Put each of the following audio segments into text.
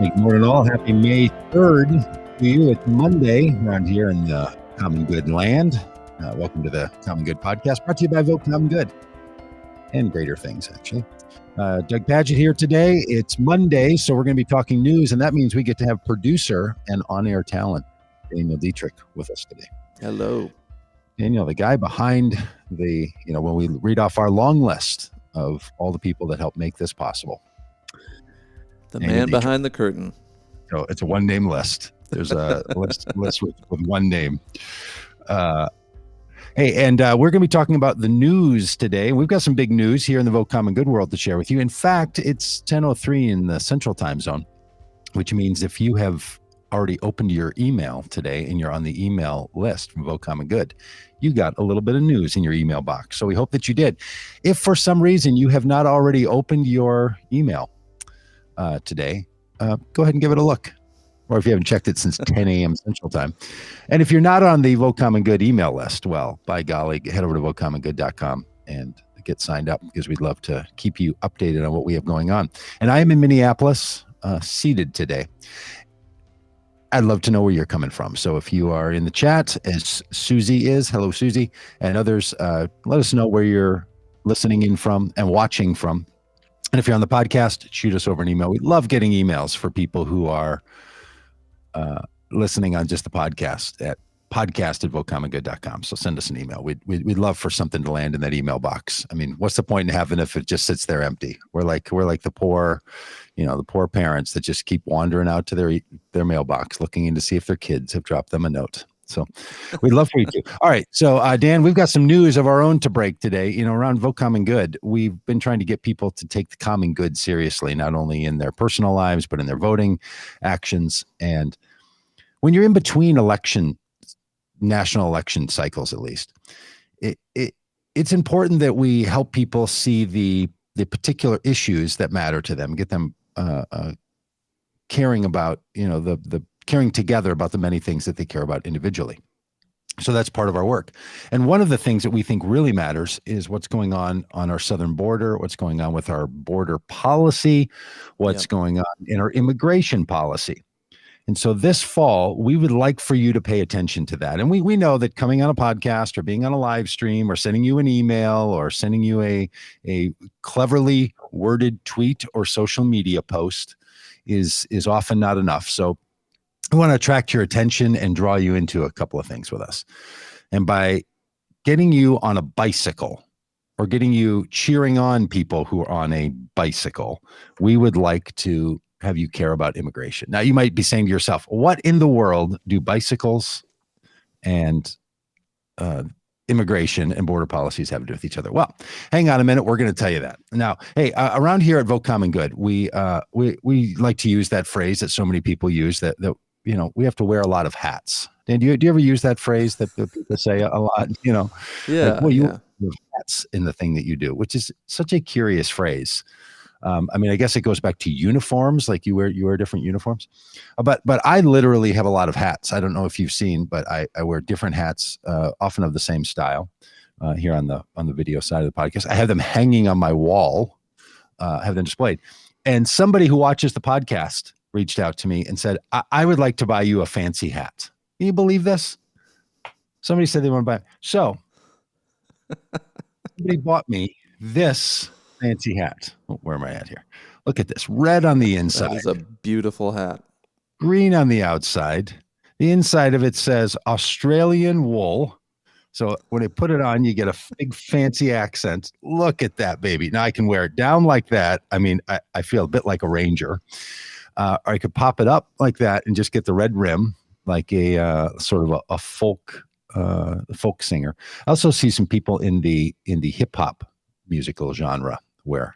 Good morning, all. Happy May 3rd to you. It's Monday around here in the Common Good land. Welcome to the Common Good podcast, brought to you by Vote Common Good and Greater Things, actually. Doug Padgett here today. It's Monday, so we're going to be talking news, and that means we get to have producer and on-air talent, Daniel Dietrich, with us today. Hello. Daniel, the guy behind the, when we read off our long list of all the people that help make this possible. The man behind the curtain. So it's a one-name list. There's a list with one name. Hey, and we're going to be talking about the news today. We've got some big news here in the Vote Common Good world to share with you. In fact, it's 10:03 in the Central Time Zone, which means if you have already opened your email today and you're on the email list from Vote Common Good, you got a little bit of news in your email box. So we hope that you did. If for some reason you have not already opened your email today, go ahead and give it a look. Or if you haven't checked it since 10 a.m. Central Time. And if you're not on the Vote Common Good email list, well, by golly, head over to votecommongood.com and get signed up, because we'd love to keep you updated on what we have going on. And I am in Minneapolis, seated today. I'd love to know where you're coming from. So if you are in the chat, as Susie is, hello, Susie, and others, let us know where you're listening in from and watching from. And if you're on the podcast, shoot us over an email. We love getting emails for people who are listening on just the podcast at podcast@votecommongood.com. So send us an email. We'd love for something to land in that email box. I mean, what's the point in having if it just sits there empty? We're like the poor, the poor parents that just keep wandering out to their mailbox looking in to see if their kids have dropped them a note. So we'd love for you to. All right. So Dan, we've got some news of our own to break today. Around Vote Common Good, we've been trying to get people to take the common good seriously, not only in their personal lives, but in their voting actions. And when you're in between national election cycles, at least, it's important that we help people see the particular issues that matter to them, get them caring about, the caring together about the many things that they care about individually. So that's part of our work. And one of the things that we think really matters is what's going on our southern border, what's going on with our border policy, what's going on in our immigration policy. And so this fall, we would like for you to pay attention to that. And we know that coming on a podcast or being on a live stream or sending you an email or sending you a cleverly worded tweet or social media post is often not enough. So I want to attract your attention and draw you into a couple of things with us. And by getting you on a bicycle or getting you cheering on people who are on a bicycle, we would like to have you care about immigration. Now, you might be saying to yourself, what in the world do bicycles and immigration and border policies have to do with each other? Well, hang on a minute. We're going to tell you that. Now, hey, around here at Vote Common Good, we like to use that phrase that so many people use that we have to wear a lot of hats. Dan, do you ever use that phrase that people say a lot? Yeah. You have hats in the thing that you do, which is such a curious phrase. I guess it goes back to uniforms, like you wear different uniforms, but I literally have a lot of hats. I don't know if you've seen, but I wear different hats, often of the same style, here on the video side of the podcast. I have them hanging on my wall, have them displayed. And somebody who watches the podcast reached out to me and said, I would like to buy you a fancy hat. Can you believe this? Somebody said they want to buy it. So somebody bought me this fancy hat. Where am I at here? Look at this. Red on the inside. That is a beautiful hat. Green on the outside. The inside of it says Australian wool. So when I put it on, you get a big fancy accent. Look at that, baby. Now I can wear it down like that. I mean, I feel a bit like a ranger. Or I could pop it up like that and just get the red rim, like a sort of a folk singer. I also see some people in the hip hop musical genre wear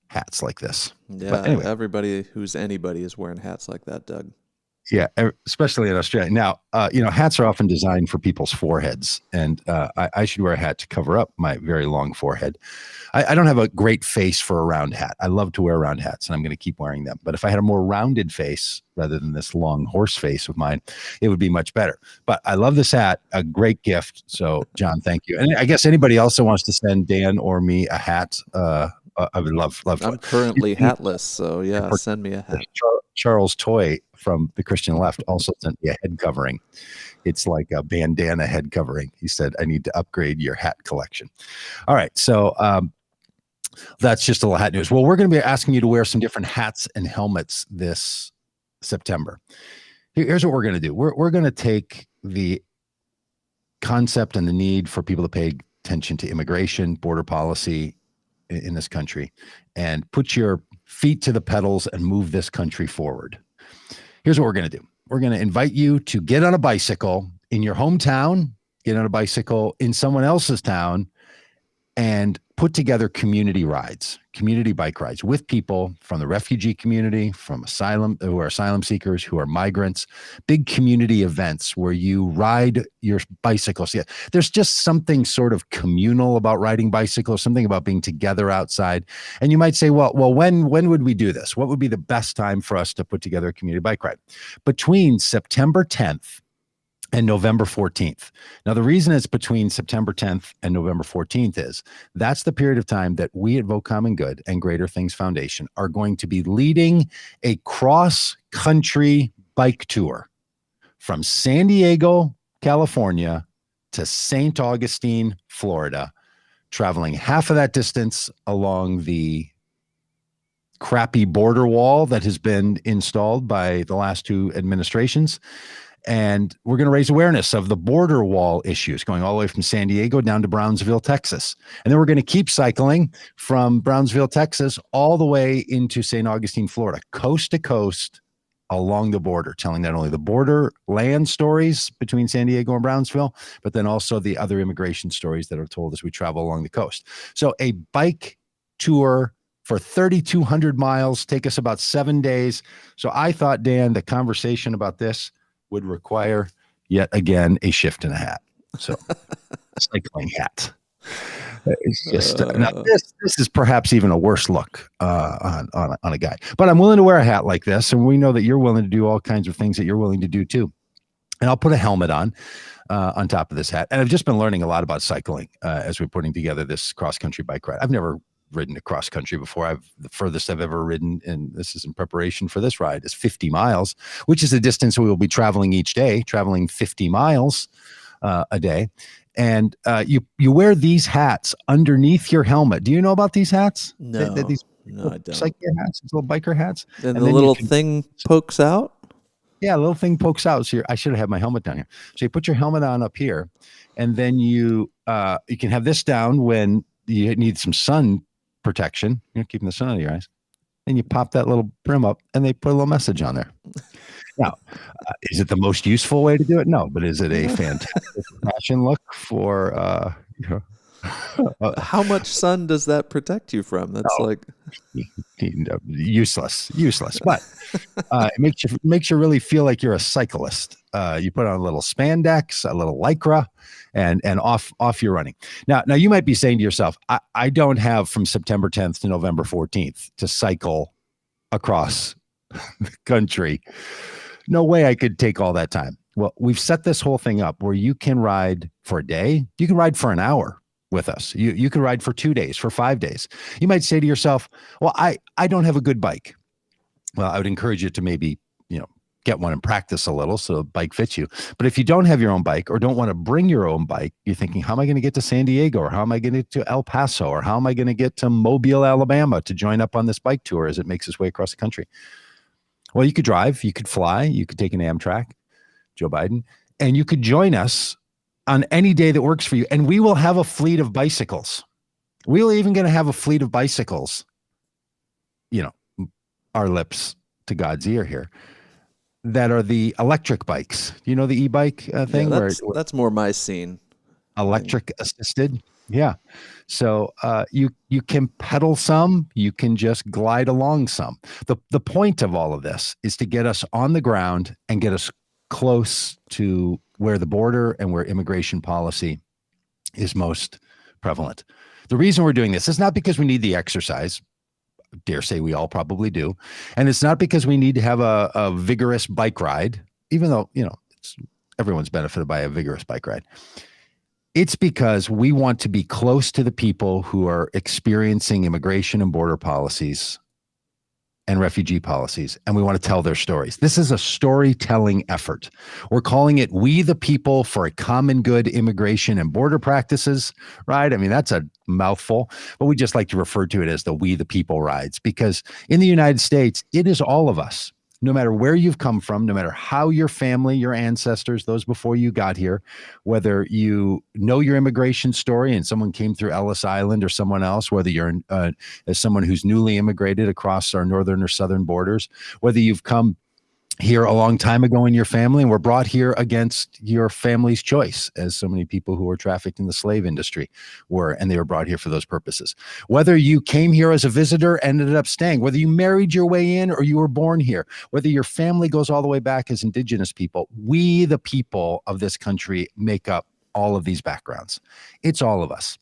hats like this. Yeah, but anyway, everybody who's anybody is wearing hats like that, Doug. Yeah, especially in Australia. Now, hats are often designed for people's foreheads, and I should wear a hat to cover up my very long forehead. I don't have a great face for a round hat. I love to wear round hats, and I'm going to keep wearing them. But if I had a more rounded face rather than this long horse face of mine, it would be much better. But I love this hat, a great gift. So, John, thank you. And I guess anybody else that wants to send Dan or me a hat, I would love. I'm currently hatless, so yeah, send me a hat. Charles Toy from the Christian Left also sent me a head covering. It's like a bandana head covering. He said, I need to upgrade your hat collection. All right. So that's just a little hat news. Well, we're going to be asking you to wear some different hats and helmets this September. Here's what we're going to do. We're going to take the concept and the need for people to pay attention to immigration, border policy in this country, and put your feet to the pedals and move this country forward. Here's what we're going to do. We're going to invite you to get on a bicycle in your hometown, get on a bicycle in someone else's town, and put together community rides, community bike rides with people from the refugee community, from asylum, who are asylum seekers, who are migrants, big community events where you ride your bicycles. Yeah, there's just something sort of communal about riding bicycles, something about being together outside. And you might say, well, when would we do this? What would be the best time for us to put together a community bike ride? Between September 10th and November 14th. Now, the reason it's between September 10th and November 14th is that's the period of time that we at Vote Common Good and Greater Things Foundation are going to be leading a cross-country bike tour from San Diego, California to St. Augustine, Florida, traveling half of that distance along the crappy border wall that has been installed by the last two administrations. And we're going to raise awareness of the border wall issues going all the way from San Diego down to Brownsville, Texas. And then we're going to keep cycling from Brownsville, Texas, all the way into St. Augustine, Florida, coast to coast along the border, telling not only the border land stories between San Diego and Brownsville, but then also the other immigration stories that are told as we travel along the coast. So a bike tour for 3,200 miles, take us about 7 days. So I thought, Dan, the conversation about this would require yet again a shift in a hat. So cycling hat. It's just now this is perhaps even a worse look on a guy. But I'm willing to wear a hat like this, and we know that you're willing to do all kinds of things that you're willing to do too. And I'll put a helmet on top of this hat. And I've just been learning a lot about cycling as we're putting together this cross-country bike ride. I've never ridden a cross country before. The furthest I've ever ridden, and this is in preparation for this ride, is 50 miles, which is the distance we will be traveling each day, traveling 50 miles a day. And you wear these hats underneath your helmet. Do you know about these hats? No, I don't. Cycling hats, these little biker hats. And the little thing pokes out? Yeah, a little thing pokes out. So I should have had my helmet down here. So you put your helmet on up here, and then you can have this down when you need some sun protection, keeping the sun out of your eyes, and you pop that little brim up and they put a little message on there. Now, is it the most useful way to do it? No, but is it a fantastic fashion look for, how much sun does that protect you from? That's useless, but it makes you really feel like you're a cyclist. You put on a little spandex, a little lycra, and off you're running. Now you might be saying to yourself, I don't have from September 10th to November 14th to cycle across the country. No way I could take all that time. Well, we've set this whole thing up where you can ride for a day. You can ride for an hour with us. You can ride for 2 days, for 5 days. You might say to yourself, well, I don't have a good bike. Well, I would encourage you to maybe, get one and practice a little so the bike fits you. But if you don't have your own bike or don't want to bring your own bike, you're thinking, how am I going to get to San Diego, or how am I going to get to El Paso, or how am I going to get to Mobile, Alabama to join up on this bike tour as it makes its way across the country? Well, you could drive, you could fly, you could take an Amtrak, Joe Biden, and you could join us on any day that works for you. And we will have a fleet of bicycles. We're even going to have a fleet of bicycles, our lips to God's ear here, that are the electric bikes. The e-bike thing? Yeah, that's more my scene. Electric assisted. Yeah. So you can pedal some, you can just glide along some. The point of all of this is to get us on the ground and get us close to where the border and where immigration policy is most prevalent. The reason we're doing this is not because we need the exercise. Dare say we all probably do. And it's not because we need to have a vigorous bike ride, even though, everyone's benefited by a vigorous bike ride. It's because we want to be close to the people who are experiencing immigration and border policies and refugee policies, and we want to tell their stories. This is a storytelling effort. We're calling it We the People for a Common Good Immigration and Border Practices, right? I mean, that's a mouthful, but we just like to refer to it as the We the People rides, because in the United States, it is all of us. No matter where you've come from, no matter how your family, your ancestors, those before you got here, whether you know your immigration story and someone came through Ellis Island or someone else, whether you're as someone who's newly immigrated across our northern or southern borders, whether you've come here a long time ago in your family and were brought here against your family's choice, as so many people who were trafficked in the slave industry were, and they were brought here for those purposes. Whether you came here as a visitor and ended up staying, whether you married your way in or you were born here, whether your family goes all the way back as indigenous people, we, the people of this country, make up all of these backgrounds. It's all of us.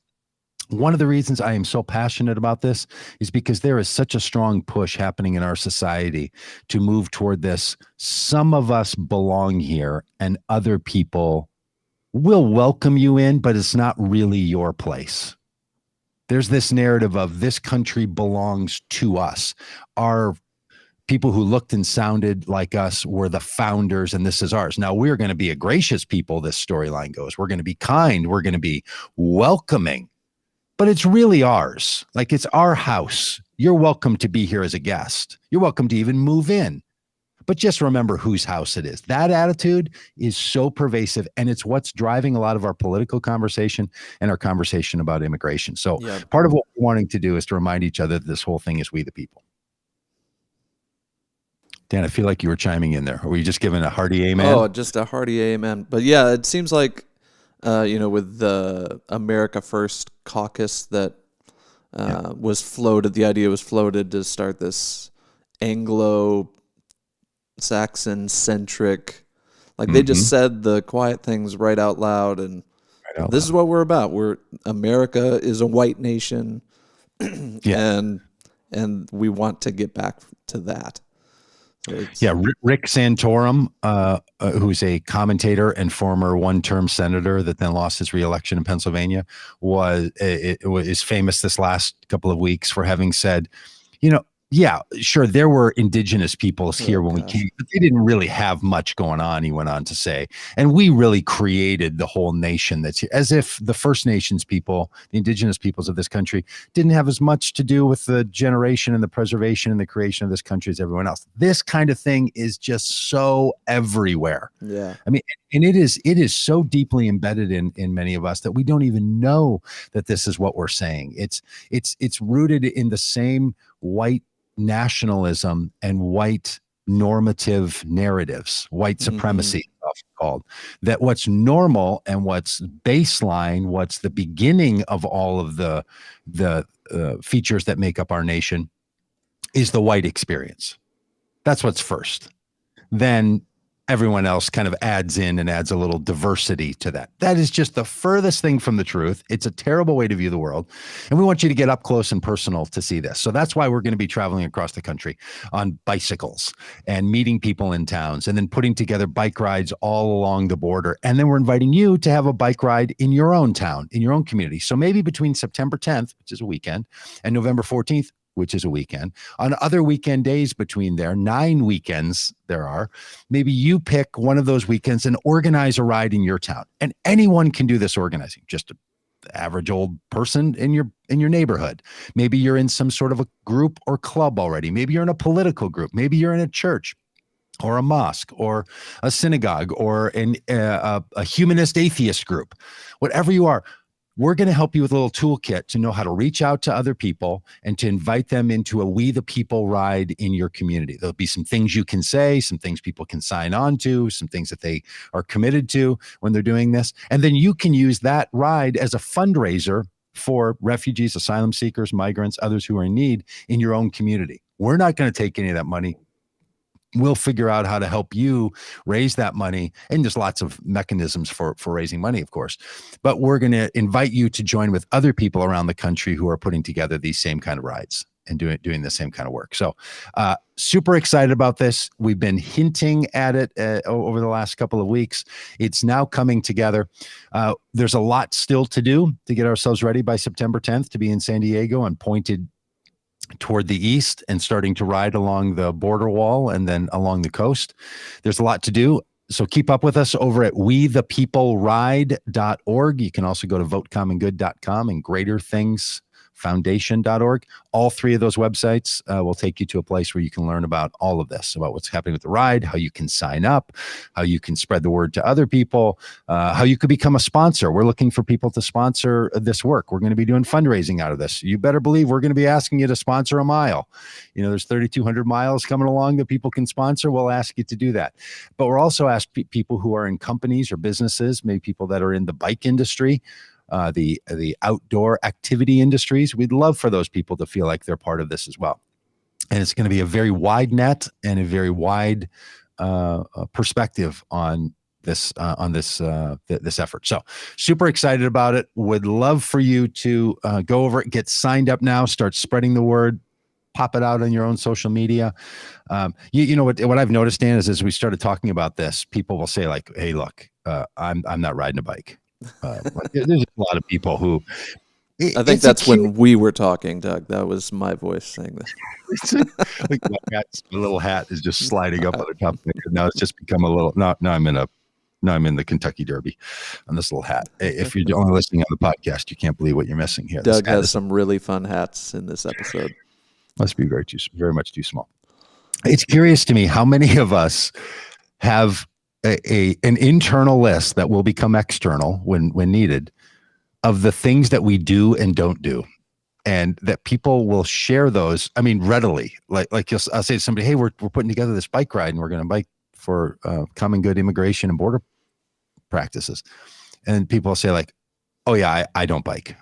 One of the reasons I am so passionate about this is because there is such a strong push happening in our society to move toward this. Some of us belong here and other people will welcome you in, but it's not really your place. There's this narrative of this country belongs to us. Our people who looked and sounded like us were the founders, and this is ours. Now, we're going to be a gracious people, this storyline goes. We're going to be kind. We're going to be welcoming. But it's really ours. Like, it's our house. You're welcome to be here as a guest. You're welcome to even move in. But just remember whose house it is. That attitude is so pervasive, and it's what's driving a lot of our political conversation and our conversation about immigration. So part of what we're wanting to do is to remind each other that this whole thing is we the people. Dan, I feel like you were chiming in there. Or were you just giving a hearty amen? Oh, just a hearty amen. But yeah, it seems like with the America First caucus that was floated, the idea was floated to start this Anglo-Saxon-centric, like they just said the quiet things right out loud, and this is what we're about. America is a white nation, and we want to get back to that. Rick Santorum, who's a commentator and former one-term senator that then lost his re-election in Pennsylvania, is famous this last couple of weeks for having said, yeah, sure, there were indigenous peoples here when we came, but they didn't really have much going on, he went on to say. And we really created the whole nation that's here, as if the First Nations people, the indigenous peoples of this country, didn't have as much to do with the generation and the preservation and the creation of this country as everyone else. This kind of thing is just so everywhere. Yeah. I mean, and it is so deeply embedded in many of us that we don't even know that this is what we're saying. It's rooted in the same white nationalism and white normative narratives, white supremacy, often called, that what's normal and what's baseline, what's the beginning of all of the features that make up our nation, is the white experience. That's what's first. Then everyone else kind of adds in and adds a little diversity to that. That is just the furthest thing from the truth. It's a terrible way to view the world. And we want you to get up close and personal to see this. So that's why we're going to be traveling across the country on bicycles and meeting people in towns and then putting together bike rides all along the border. And then we're inviting you to have a bike ride in your own town, in your own community. So maybe between September 10th, which is a weekend, and November 14th, which is a weekend, on other weekend days between there, 9 weekends there are, maybe you pick one of those weekends and organize a ride in your town. And anyone can do this organizing, just an average old person in your neighborhood. Maybe you're in some sort of a group or club already. Maybe you're in a political group. Maybe you're in a church or a mosque or a synagogue or a humanist atheist group. Whatever you are, we're going to help you with a little toolkit to know how to reach out to other people and to invite them into a We the People ride in your community. There'll be some things you can say, some things people can sign on to, some things that they are committed to when they're doing this. And then you can use that ride as a fundraiser for refugees, asylum seekers, migrants, others who are in need in your own community. We're not going to take any of that money. We'll figure out how to help you raise that money. And there's lots of mechanisms for raising money, of course. But we're going to invite you to join with other people around the country who are putting together these same kind of rides and doing the same kind of work. So super excited about this. We've been hinting at it over the last couple of weeks. It's now coming together. There's a lot still to do to get ourselves ready by September 10th to be in San Diego and pointed toward the east and starting to ride along the border wall and then along the coast. There's a lot to do. So keep up with us over at wethepeopleride.org. You can also go to votecommongood.com and greaterthingsfoundation.org. All three of those websites will take you to a place where you can learn about all of this, about what's happening with the ride, how you can sign up, how you can spread the word to other people, how you could become a sponsor. We're looking for people to sponsor this work. We're going to be doing fundraising out of this. You better believe we're going to be asking you to sponsor a mile. You know, there's 3,200 miles coming along that people can sponsor. We'll ask you to do that. But we're also asking people who are in companies or businesses, maybe people that are in the bike industry, the outdoor activity industries. We'd love for those people to feel like they're part of this as well. And it's going to be a very wide net and a very wide perspective on this effort. So super excited about it. Would love for you to go over it, get signed up now, start spreading the word, pop it out on your own social media. You know what I've noticed, Dan, is as we started talking about this, people will say like, "Hey, look, I'm not riding a bike." There's a lot of people who. I think that's when we were talking, Doug. That was my voice saying this. Like my little hat is just sliding up on the top. Now it's just become a little. Now I'm in the Kentucky Derby on this little hat. If you're only listening on the podcast, you can't believe what you're missing here. Doug has some really fun hats in this episode. Must be very much too small. It's curious to me how many of us have an internal list that will become external when needed of the things that we do and don't do, and that people will share those. I mean, readily. Like I'll say to somebody, "Hey, we're putting together this bike ride, and we're going to bike for common good immigration and border practices," and people will say like, "Oh yeah, I don't bike."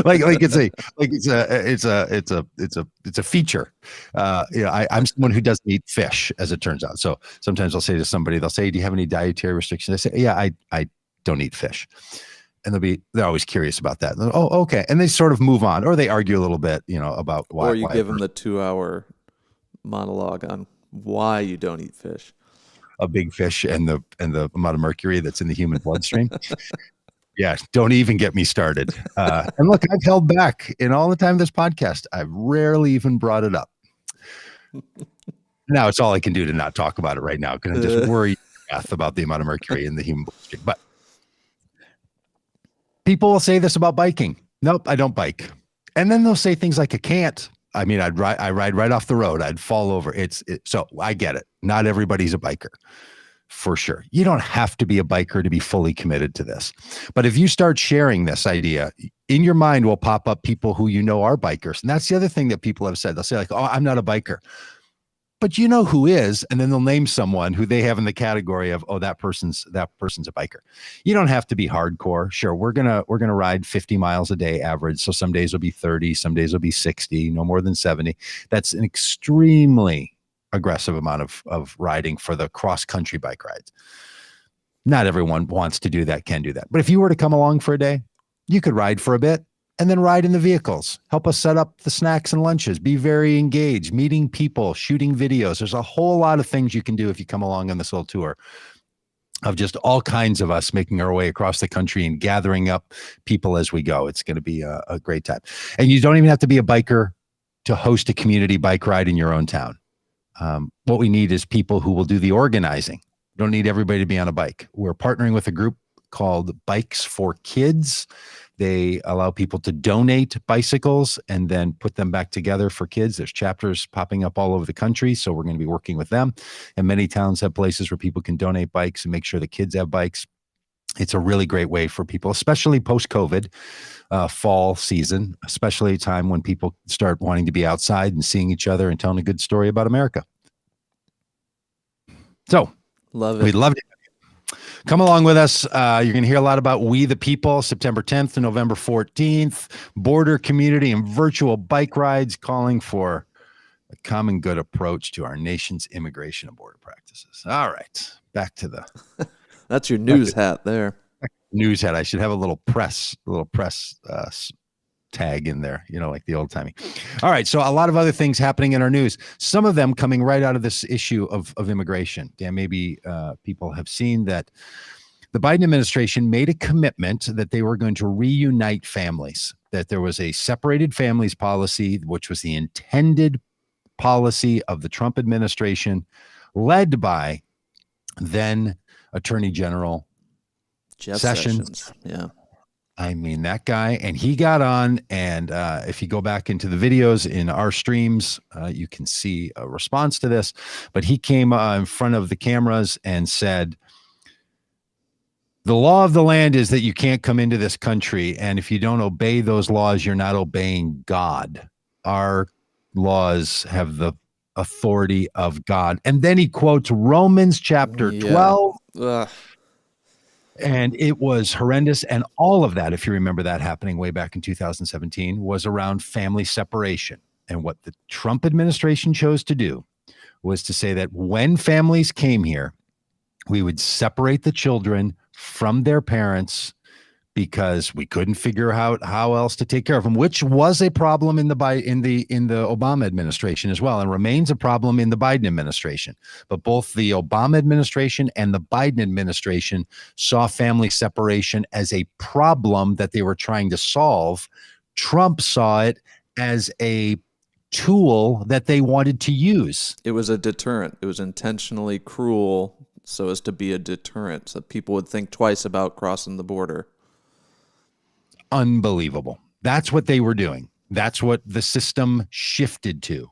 like it's a feature. I'm someone who doesn't eat fish, as it turns out. So sometimes I'll say to somebody, they'll say, "Do you have any dietary restrictions?" I say, "Yeah, I don't eat fish." And they're always curious about that. Oh, okay. And they sort of move on, or they argue a little bit, about why. Or you give them the 2-hour monologue on why you don't eat fish. A big fish and the amount of mercury that's in the human bloodstream. Yeah, don't even get me started. And look, I've held back in all the time of this podcast. I've rarely even brought it up. Now it's all I can do to not talk about it right now, because I'm just worried about the amount of mercury in the human bloodstream. But people will say this about biking. Nope, I don't bike. And then they'll say things like, "I can't. I mean, I ride right off the road. I'd fall over." So I get it. Not everybody's a biker. For sure. You don't have to be a biker to be fully committed to this. But if you start sharing this idea, in your mind will pop up people who are bikers. And that's the other thing that people have said. They'll say like, "Oh, I'm not a biker." But you know who is, and then they'll name someone who they have in the category of, "Oh, that person's a biker." You don't have to be hardcore. Sure, we're gonna ride 50 miles a day average. So some days will be 30, some days will be 60, no more than 70. That's an extremely aggressive amount of riding for the cross-country bike rides. Not everyone wants to do that, can do that. But if you were to come along for a day, you could ride for a bit and then ride in the vehicles. Help us set up the snacks and lunches. Be very engaged, meeting people, shooting videos. There's a whole lot of things you can do if you come along on this little tour of just all kinds of us making our way across the country and gathering up people as we go. It's going to be a great time. And you don't even have to be a biker to host a community bike ride in your own town. What we need is people who will do the organizing. We don't need everybody to be on a bike. We're partnering with a group called Bikes for Kids. They allow people to donate bicycles and then put them back together for kids. There's chapters popping up all over the country, so we're going to be working with them. And many towns have places where people can donate bikes and make sure the kids have bikes. It's a really great way for people, especially post-COVID, fall season, especially a time when people start wanting to be outside and seeing each other and telling a good story about America. So, love it. We'd love to come along with us. You're going to hear a lot about We the People, September 10th to November 14th, border community and virtual bike rides, calling for a common good approach to our nation's immigration and border practices. All right, back to the... That's your news hat there. News hat. I should have a little press tag in there, like the old timey. All right. So a lot of other things happening in our news, some of them coming right out of this issue of immigration. Dan, maybe people have seen that the Biden administration made a commitment that they were going to reunite families, that there was a separated families policy, which was the intended policy of the Trump administration, led by then Attorney General Jeff Sessions. Yeah. I mean, that guy, and he got on, and if you go back into the videos in our streams, you can see a response to this, but he came in front of the cameras and said, the law of the land is that you can't come into this country, and if you don't obey those laws, you're not obeying God. Our laws have the authority of God. And then he quotes Romans chapter 12. Ugh. And it was horrendous. And all of that, if you remember that happening way back in 2017, was around family separation. And what the Trump administration chose to do was to say that when families came here, we would separate the children from their parents because we couldn't figure out how else to take care of them, which was a problem in the Obama administration as well, and remains a problem in the Biden administration. But both the Obama administration and the Biden administration saw family separation as a problem that they were trying to solve. Trump saw it as a tool that they wanted to use. It was a deterrent. It was intentionally cruel so as to be a deterrent, so that people would think twice about crossing the border. Unbelievable. That's what they were doing. That's what the system shifted to,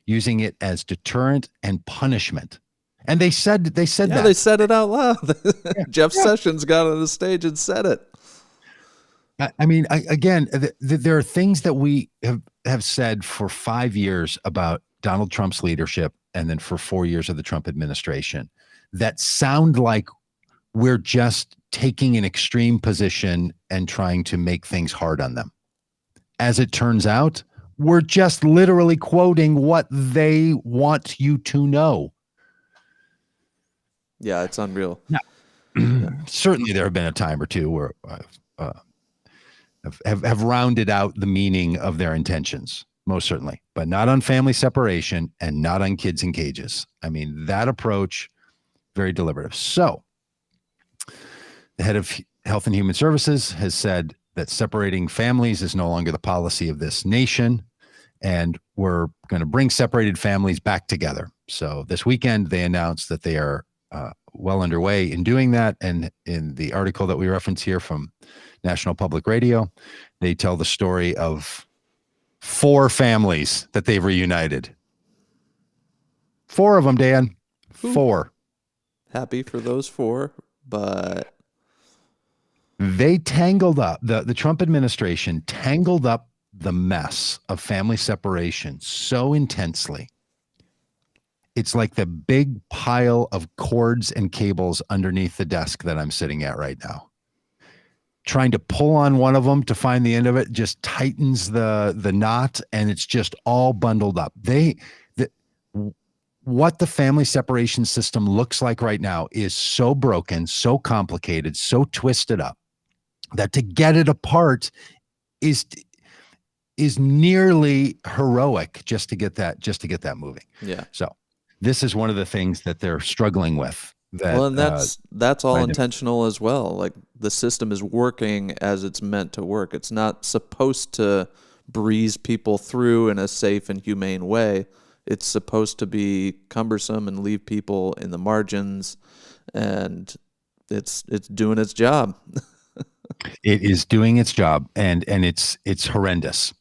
using it as deterrent and punishment. And they said that. They said it out loud. Jeff Sessions got on the stage and said it. I mean, again, there are things that we have said for 5 years about Donald Trump's leadership, and then for 4 years of the Trump administration, that sound like we're just taking an extreme position and trying to make things hard on them. As it turns out, we're just literally quoting what they want you to know. Yeah, it's unreal. Now, certainly there have been a time or two where have rounded out the meaning of their intentions, most certainly, but not on family separation and not on kids in cages. I mean, that approach, very deliberative. So, the head of Health and Human Services has said that separating families is no longer the policy of this nation, and we're going to bring separated families back together. So this weekend, they announced that they are well underway in doing that. And in the article that we reference here from National Public Radio, they tell the story of 4 families that they've reunited. 4 of them, Dan. 4. Happy for those 4, but they tangled up, the Trump administration tangled up the mess of family separation so intensely. It's like the big pile of cords and cables underneath the desk that I'm sitting at right now. Trying to pull on one of them to find the end of it just tightens the knot, and it's just all bundled up. What the family separation system looks like right now is so broken, so complicated, so twisted up, that to get it apart is nearly heroic just to get that moving. Yeah. So this is one of the things that they're struggling with. And that's all intentional as well. Like, the system is working as it's meant to work. It's not supposed to breeze people through in a safe and humane way. It's supposed to be cumbersome and leave people in the margins, and it's doing its job. It is doing its job, and it's horrendous.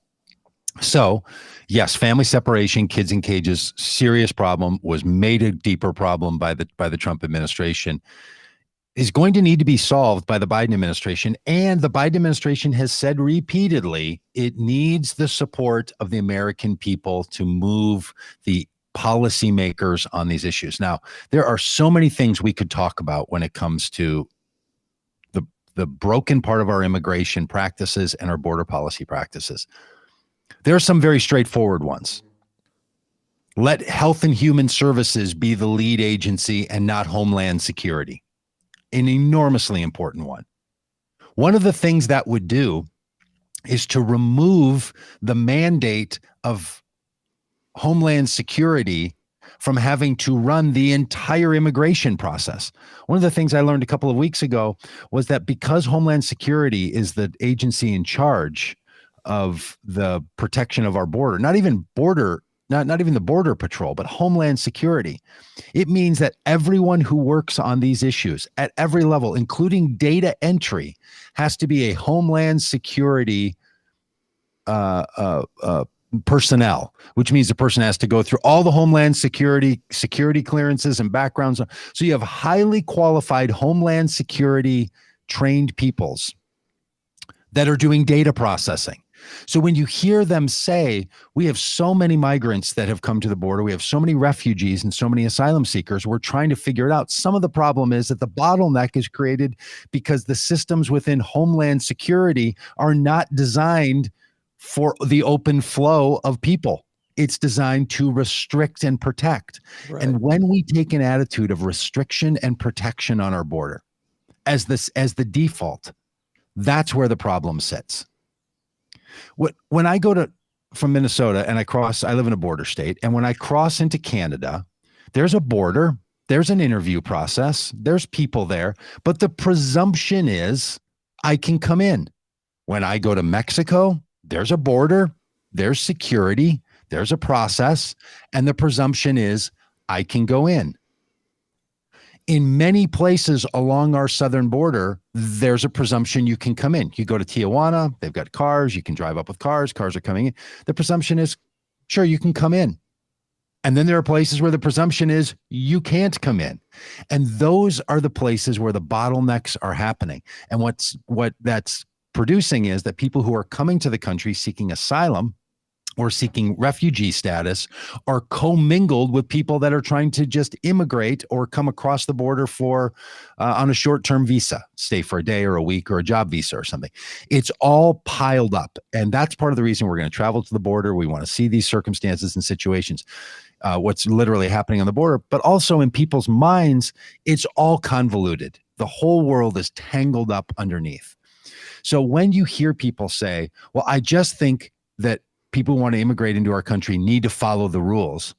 So, yes, family separation, kids in cages, serious problem, was made a deeper problem by the Trump administration, is going to need to be solved by the Biden administration. And the Biden administration has said repeatedly it needs the support of the American people to move the policymakers on these issues. Now, there are so many things we could talk about when it comes to the broken part of our immigration practices and our border policy practices. There are some very straightforward ones. Let Health and Human Services be the lead agency and not Homeland Security. An enormously important one. One of the things that would do is to remove the mandate of Homeland Security from having to run the entire immigration process. One of the things I learned a couple of weeks ago was that because Homeland Security is the agency in charge of the protection of our border, not even the Border Patrol, but Homeland Security, it means that everyone who works on these issues at every level, including data entry, has to be a Homeland Security personnel, which means the person has to go through all the Homeland Security clearances and backgrounds. So you have highly qualified Homeland Security trained peoples that are doing data processing. So when you hear them say, we have so many migrants that have come to the border, we have so many refugees and so many asylum seekers, we're trying to figure it out. Some of the problem is that the bottleneck is created because the systems within Homeland Security are not designed for the open flow of people. It's designed to restrict and protect. Right. And when we take an attitude of restriction and protection on our border as the default, that's where the problem sits. When I go from Minnesota and I live in a border state, and when I cross into Canada, there's a border, there's an interview process, there's people there, but the presumption is I can come in. When I go to Mexico, there's a border, there's security, there's a process, and the presumption is I can go in. In many places along our southern border, there's a presumption you can come in. You go to Tijuana, they've got cars, you can drive up with cars are coming in. The presumption is, sure, you can come in. And then there are places where the presumption is you can't come in. And those are the places where the bottlenecks are happening. And what that's producing is that people who are coming to the country seeking asylum or seeking refugee status are commingled with people that are trying to just immigrate or come across the border for on a short-term visa, stay for a day or a week or a job visa or something. It's all piled up. And that's part of the reason we're going to travel to the border. We want to see these circumstances and situations, what's literally happening on the border, but also in people's minds, it's all convoluted. The whole world is tangled up underneath. So when you hear people say, well, I just think that people who want to immigrate into our country need to follow the rules,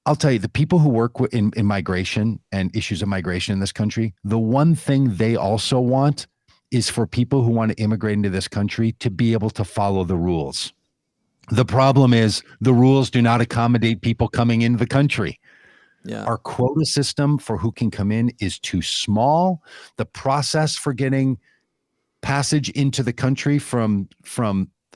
I'll tell you, the people who work in migration and issues of migration in this country, the one thing they also want is for people who want to immigrate into this country to be able to follow the rules. The problem is the rules do not accommodate people coming into the country. Yeah. Our quota system for who can come in is too small. The process for getting passage into the country from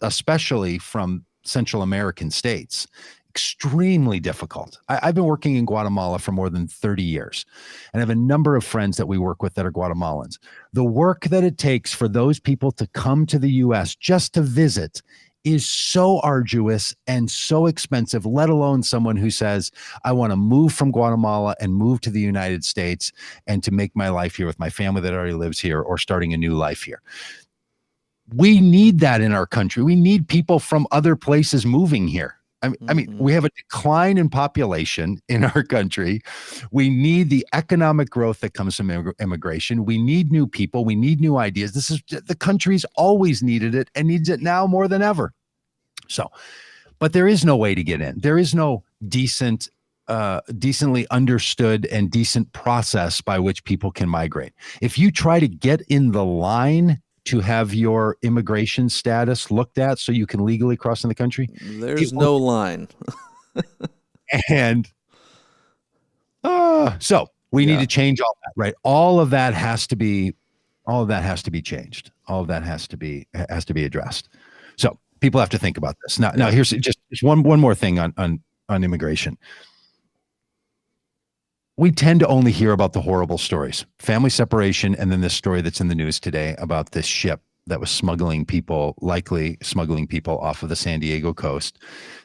especially from Central American states, extremely difficult. I've been working in Guatemala for more than 30 years, and I have a number of friends that we work with that are Guatemalans. The work that it takes for those people to come to the U.S. just to visit is so arduous and so expensive, let alone someone who says, I want to move from Guatemala and move to the United States and to make my life here with my family that already lives here or starting a new life here. We need that in our country. We need people from other places moving here. I mean, we have a decline in population in our country. We need the economic growth that comes from immigration. We need new people. We need new ideas. The country's always needed it and needs it now more than ever. So, but there is no way to get in. There is no decently understood and decent process by which people can migrate. If you try to get in the line to have your immigration status looked at so you can legally cross in the country, there's no line. And so we need to change all that, right? All of that has to be changed. All of that has to be addressed. So people have to think about this. Now here's just one more thing on immigration. We tend to only hear about the horrible stories, family separation, and then this story that's in the news today about this ship that was likely smuggling people off of the San Diego coast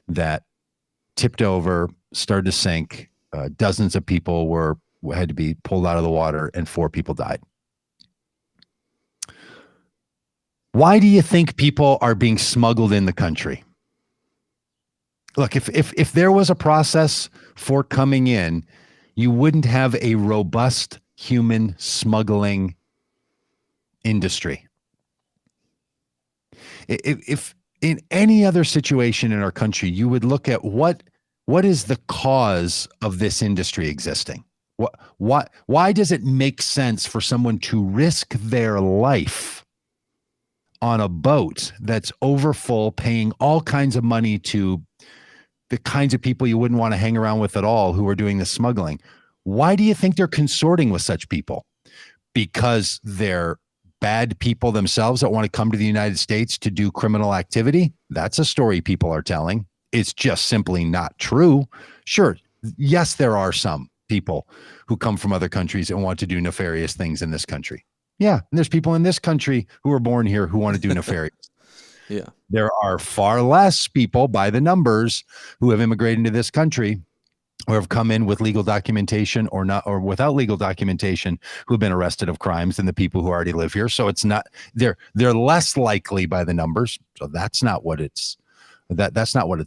that tipped over, started to sink. Dozens of people had to be pulled out of the water, and 4 people died. Why do you think people are being smuggled in the country? Look, if there was a process for coming in, you wouldn't have a robust human smuggling industry. If in any other situation in our country, you would look at what What is the cause of this industry existing? Why does it make sense for someone to risk their life on a boat that's overfull, paying all kinds of money to the kinds of people you wouldn't want to hang around with at all who are doing the smuggling? Why do you think they're consorting with such people? Because they're bad people themselves that want to come to the United States to do criminal activity? That's a story people are telling. It's just simply not true. Sure, yes, there are some people who come from other countries and want to do nefarious things in this country. Yeah, and there's people in this country who are born here who want to do nefarious. Yeah. There are far less people by the numbers who have immigrated into this country or have come in with legal documentation or not, or without legal documentation, who have been arrested of crimes than the people who already live here. So it's not, they're less likely by the numbers. So that's not what it's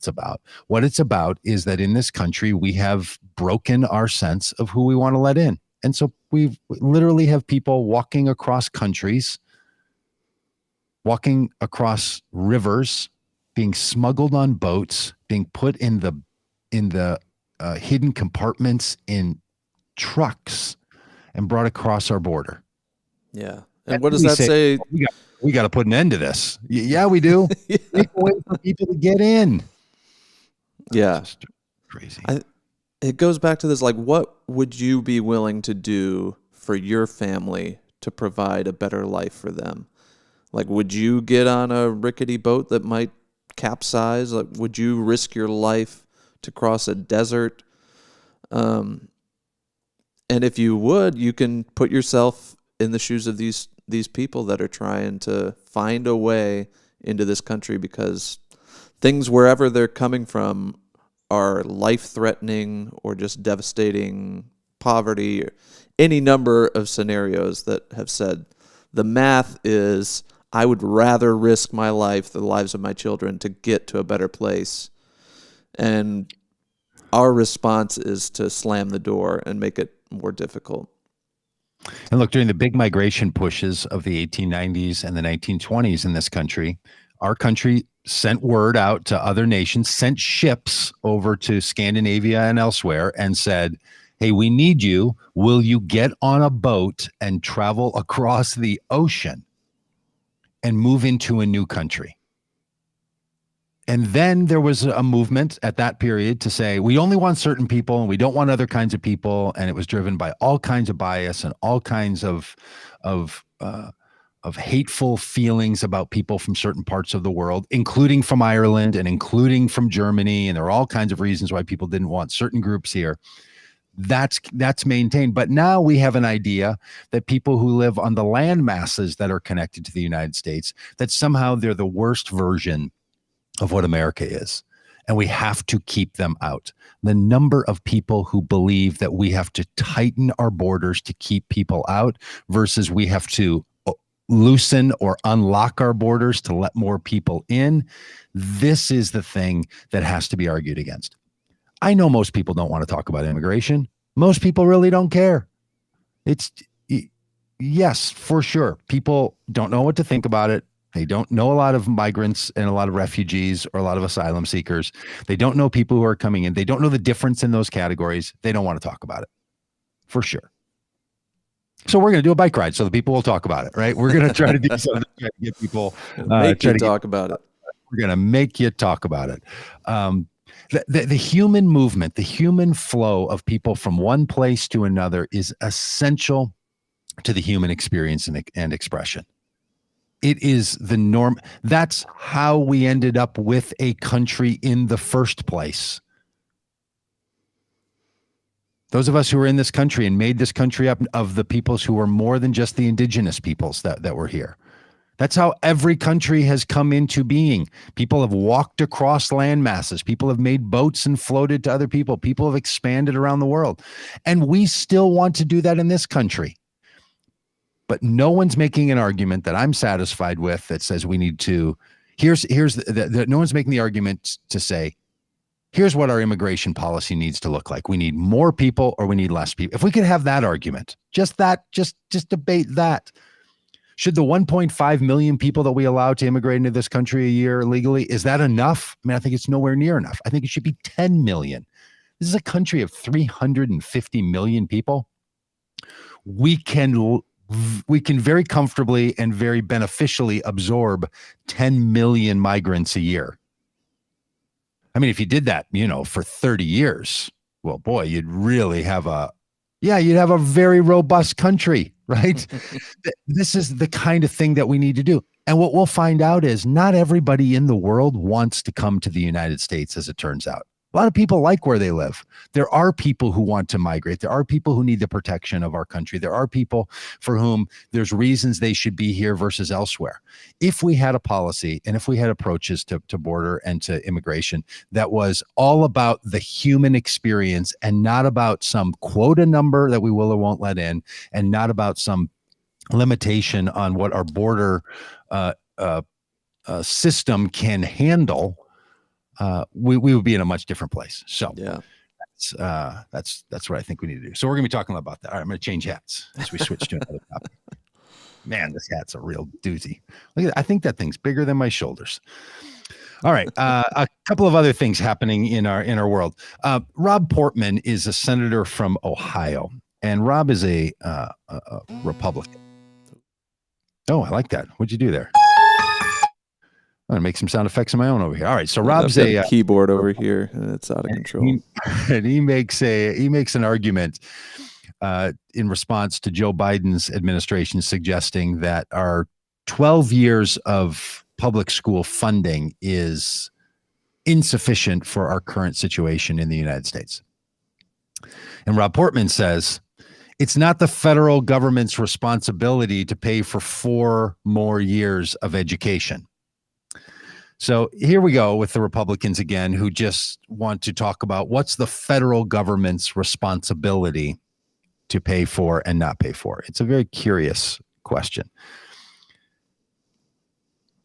about. What it's about is that in this country, we have broken our sense of who we want to let in. And so we literally have people walking across countries, walking across rivers, being smuggled on boats, being put in the hidden compartments in trucks and brought across our border. Yeah. And what does that say? We got to put an end to this. Yeah, we do. Yeah. Make a way for people to get in. Yeah. Just crazy. It goes back to this, like, what would you be willing to do for your family to provide a better life for them? Like, would you get on a rickety boat that might capsize? Like, would you risk your life to cross a desert? And if you would, you can put yourself in the shoes of these people that are trying to find a way into this country, because things wherever they're coming from are life-threatening or just devastating, poverty, or any number of scenarios that have said the math is I would rather risk my life, the lives of my children, to get to a better place. And our response is to slam the door and make it more difficult. And look, during the big migration pushes of the 1890s and the 1920s in this country, our country sent word out to other nations, sent ships over to Scandinavia and elsewhere and said, hey, we need you. Will you get on a boat and travel across the ocean and move into a new country? And then there was a movement at that period to say, we only want certain people and we don't want other kinds of people. And it was driven by all kinds of bias and all kinds of hateful feelings about people from certain parts of the world, including from Ireland and including from Germany. And there are all kinds of reasons why people didn't want certain groups here. That's maintained. But now we have an idea that people who live on the land masses that are connected to the United States, that somehow they're the worst version of what America is. And we have to keep them out. The number of people who believe that we have to tighten our borders to keep people out versus we have to loosen or unlock our borders to let more people in. This is the thing that has to be argued against. I know most people don't want to talk about immigration. Most people really don't care. Yes, for sure. People don't know what to think about it. They don't know a lot of migrants and a lot of refugees or a lot of asylum seekers. They don't know people who are coming in. They don't know the difference in those categories. They don't want to talk about it, for sure. So we're going to do a bike ride so the people will talk about it, right? We're going to try to do something to try to get people talk about it. We're going to make you talk about it. The human movement, the human flow of people from one place to another is essential to the human experience and expression. It is the norm. That's how we ended up with a country in the first place. Those of us who are in this country and made this country up of the peoples who were more than just the indigenous peoples that were here. That's how every country has come into being. People have walked across land masses. People have made boats and floated to other people. People have expanded around the world. And we still want to do that in this country. But no one's making an argument that I'm satisfied with that says we need to, no one's making the argument to say, here's what our immigration policy needs to look like. We need more people or we need less people. If we could have that argument, just debate that. Should the 1.5 million people that we allow to immigrate into this country a year legally, is that enough? I mean, I think it's nowhere near enough. I think it should be 10 million. This is a country of 350 million people. We can very comfortably and very beneficially absorb 10 million migrants a year. I mean, if you did that, for 30 years, well, boy, you'd have a very robust country, right? This is the kind of thing that we need to do. And what we'll find out is not everybody in the world wants to come to the United States, as it turns out. A lot of people like where they live. There are people who want to migrate. There are people who need the protection of our country. There are people for whom there's reasons they should be here versus elsewhere. If we had a policy and if we had approaches to border and to immigration that was all about the human experience and not about some quota number that we will or won't let in, and not about some limitation on what our border system can handle, we would be in a much different place. So yeah, that's what I think we need to do. So we're gonna be talking about that. All right, I'm gonna change hats as we switch to another topic. Man, this hat's a real doozy. Look at that. I think that thing's bigger than my shoulders. All right, a couple of other things happening in our world. Rob Portman is a senator from Ohio, and Rob is a Republican. Oh, I like that. What'd you do there? I'm gonna make some sound effects of my own over here. All right, so Rob's a keyboard over here, and it's out of control. He makes an argument in response to Joe Biden's administration suggesting that our 12 years of public school funding is insufficient for our current situation in the United States. And Rob Portman says, it's not the federal government's responsibility to pay for 4 more years of education. So here we go with the Republicans again, who just want to talk about what's the federal government's responsibility to pay for and not pay for. It's a very curious question.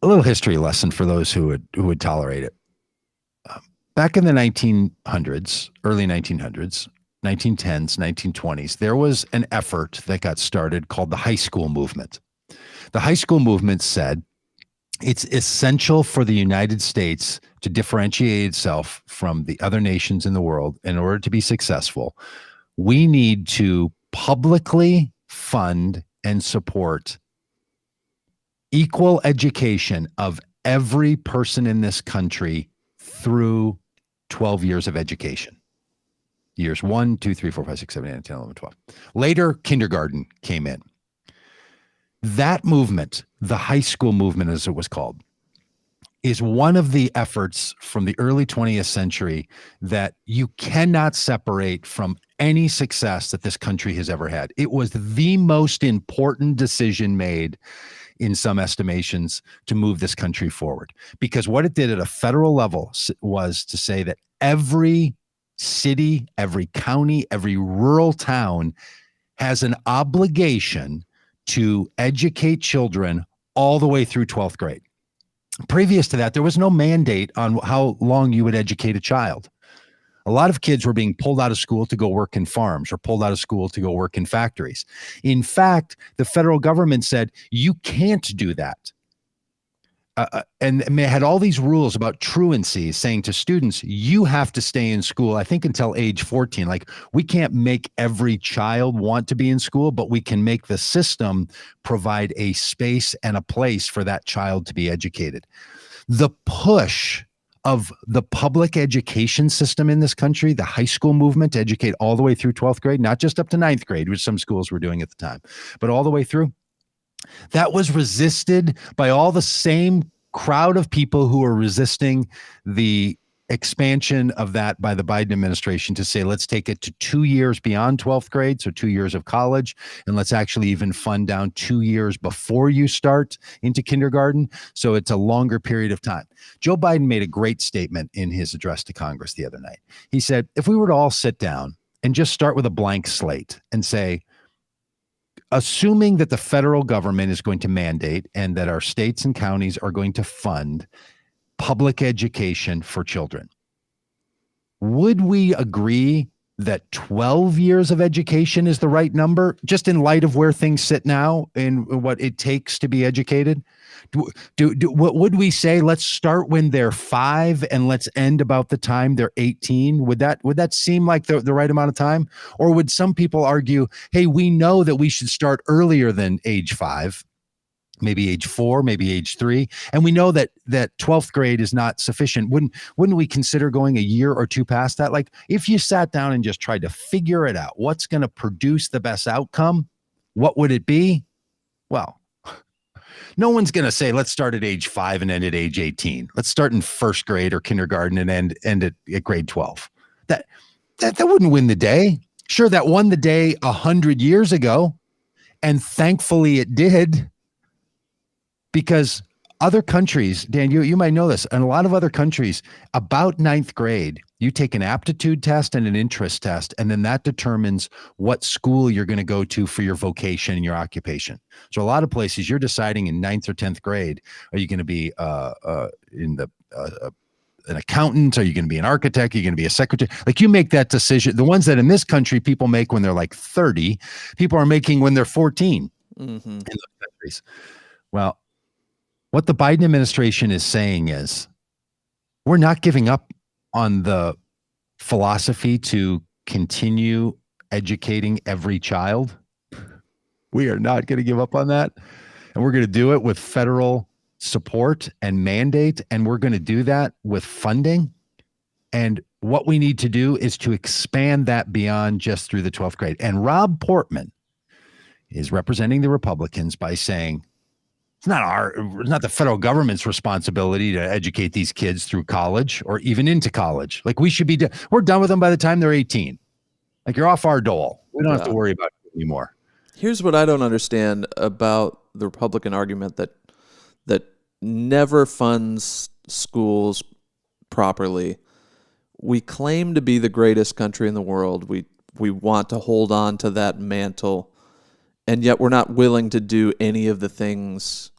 A little history lesson for those who would tolerate it. Back in the 1900s, early 1900s, 1910s, 1920s, there was an effort that got started called the high school movement. The high school movement said it's essential for the United States to differentiate itself from the other nations in the world. In order to be successful, we need to publicly fund and support equal education of every person in this country through 12 years of education. Years 1, 2, 3, 4, 5, 6, 7, 8, 9, 10, 11, 12. Later, kindergarten came in. That movement, the high school movement as it was called, is one of the efforts from the early 20th century that you cannot separate from any success that this country has ever had. It was the most important decision made in some estimations to move this country forward, because what it did at a federal level was to say that every city, every county, every rural town has an obligation to educate children all the way through 12th grade. Previous to that, there was no mandate on how long you would educate a child. A lot of kids were being pulled out of school to go work in farms or pulled out of school to go work in factories. In fact, the federal government said, you can't do that. And they had all these rules about truancy, saying to students, you have to stay in school, I think until age 14. Like, we can't make every child want to be in school, but we can make the system provide a space and a place for that child to be educated. The push of the public education system in this country, the high school movement to educate all the way through 12th grade, not just up to 9th grade, which some schools were doing at the time, but all the way through. That was resisted by all the same crowd of people who were resisting the expansion of that by the Biden administration to say, let's take it to 2 years beyond 12th grade, so 2 years of college, and let's actually even fund down 2 years before you start into kindergarten, so it's a longer period of time. Joe Biden made a great statement in his address to Congress the other night. He said, if we were to all sit down and just start with a blank slate and say, assuming that the federal government is going to mandate and that our states and counties are going to fund public education for children, would we agree that 12 years of education is the right number, just in light of where things sit now and what it takes to be educated? What would we say? Let's start when they're 5 and let's end about the time they're 18. Would that seem like the right amount of time? Or would some people argue, hey, we know that we should start earlier than age 5, maybe age 4, maybe age 3, and we know that 12th grade is not sufficient? Wouldn't we consider going a year or two past that? Like, if you sat down and just tried to figure it out, what's going to produce the best outcome? What would it be? Well, no one's going to say, let's start at age 5 and end at age 18. Let's start in first grade or kindergarten and end at grade 12. That wouldn't win the day. Sure, that won the day 100 years ago, and thankfully it did, because other countries, Dan, you might know this, in a lot of other countries, about 9th grade, you take an aptitude test and an interest test, and then that determines what school you're going to go to for your vocation and your occupation. So a lot of places, you're deciding in 9th or 10th grade, are you going to be an accountant? Are you going to be an architect? Are you going to be a secretary? Like, you make that decision. The ones that in this country people make when they're like 30, people are making when they're 14 in those countries. Well, what the Biden administration is saying is, we're not giving up on the philosophy to continue educating every child. We are not going to give up on that. And we're going to do it with federal support and mandate. And we're going to do that with funding. And what we need to do is to expand that beyond just through the 12th grade. And Rob Portman is representing the Republicans by saying, it's not the federal government's responsibility to educate these kids through college or even into college. Like, we're done with them by the time they're 18. Like, you're off our dole. We don't have to worry about it anymore. Here's what I don't understand about the Republican argument that never funds schools properly. We claim to be the greatest country in the world. We want to hold on to that mantle, and yet we're not willing to do any of the things